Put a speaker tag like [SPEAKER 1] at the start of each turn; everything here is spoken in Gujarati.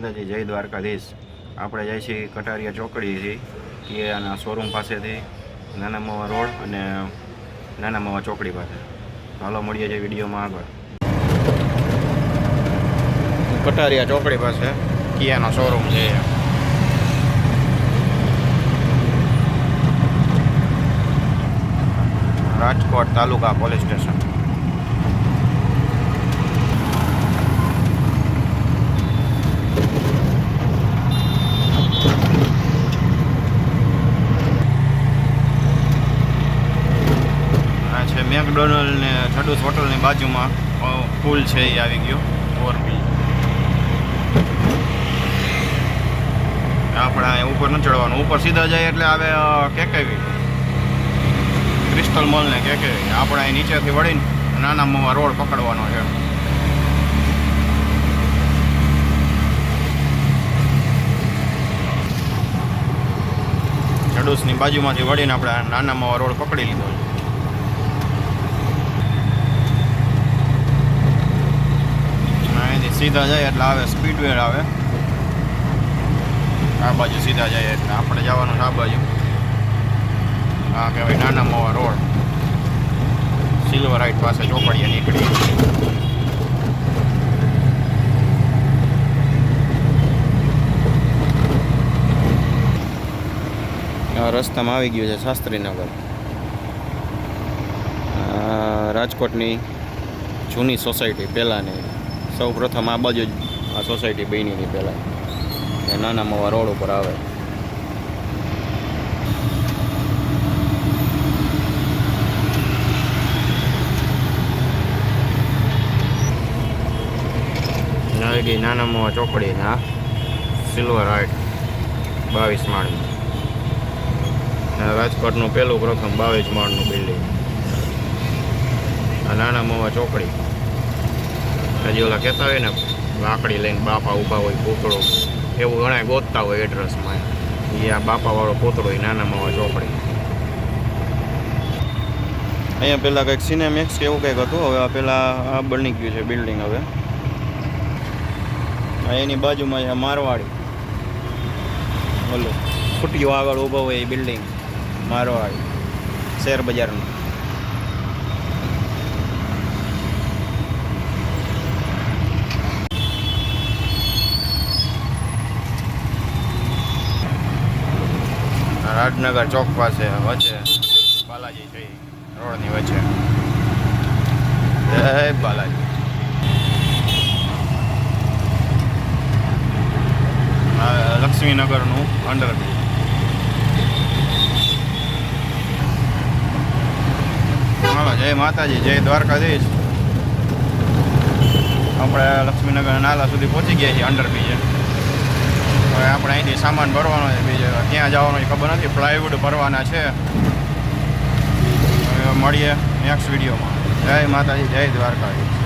[SPEAKER 1] માતાજી જય દ્વારકાધીશ। આપણે જાય છીએ કટારિયા ચોકડીથી કિયાના શોરૂમ પાસેથી નાના મવા રોડ અને નાના મવા ચોકડી પાસે। હાલો મળીએ છીએ વિડીયોમાં આગળ। કટારિયા ચોકડી પાસે કિયાનો શોરૂમ છે। રાજકોટ તાલુકા પોલીસ સ્ટેશન। મેકડોનલ્ડ ને છડુસ હોટલની બાજુમાં પુલ છે એ આવી ગયો ઓવરબ્રિજ। આપણે ઉપર ન ચડવાનું, ઉપર સીધા જાય એટલે આવે કેકેવી ક્રિસ્ટલ મોલ ને કેકેવી। આપણે અહીં નીચેથી વળીને નાના મવા રોડ પકડવાનો છે। છડુસની બાજુમાંથી વળીને આપણે નાના મવા રોડ પકડી લીધો છે। સીધા જાય એટલે આવે સ્પીડવે આવે, આ બાજુ સીધા જાય એટલે આપણે જવાનું આ બાજુ। આ કહેવાય નાના મવા રોડ, સિલ્વર હાઇટ પાસે ચોકડીએ નીકળી। આ રસ્તામાં આવી ગયું છે શાસ્ત્રીનગર, રાજકોટની જૂની સોસાયટી પહેલાંની। સૌ પ્રથમ આ બાજુ જ આ સોસાયટી બની પહેલાં એ નાના મવા રોડ ઉપર આવે। આવી ગઈ નાના મવા ચોકડી ના સિલ્વર હાઇટ 22 માળનું। રાજકોટનું પહેલું પ્રથમ 22 માળનું બિલ્ડિંગ આ નાના મવા ચોકડી। હજી ઓલા કહેતા હોય ને લાકડી લઈને બાપા ઊભા હોય પૂતળો, એવું ઘણા ગોતતા હોય એડ્રેસમાં, એ આ બાપાવાળો પૂતળો એ નાના મવા ચોકડી। અહીંયા પહેલાં કંઈક સિનેમેક્સ કે એવું કંઈક હતું, હવે આ પહેલાં આ બની ગયું છે બિલ્ડિંગ। હવે એની બાજુમાં મારવાડી ઓલું ફૂટીઓ આગળ ઊભો હોય એ બિલ્ડિંગ મારવાડી શેર બજારનું। રાજનગર ચોક પાસે વચ્ચે બાલાજી છે રોડની વચ્ચે, જય બાલાજી। લક્ષ્મીનગરનું અંડરબ્રિજ। હાલો જય માતાજી જય દ્વારકાધીશ। આપણે લક્ષ્મીનગર નાલા સુધી પહોંચી ગયા છીએ અંડરબ્રિજે। હવે આપણે અહીંથી સામાન ભરવાનો છે, બીજે ક્યાં જવાનું ખબર નથી, પ્લાયવુડ ભરવાના છે। હવે મળીએ નેક્સ્ટ વિડીયોમાં। જય માતાજી જય દ્વારકાધીશ।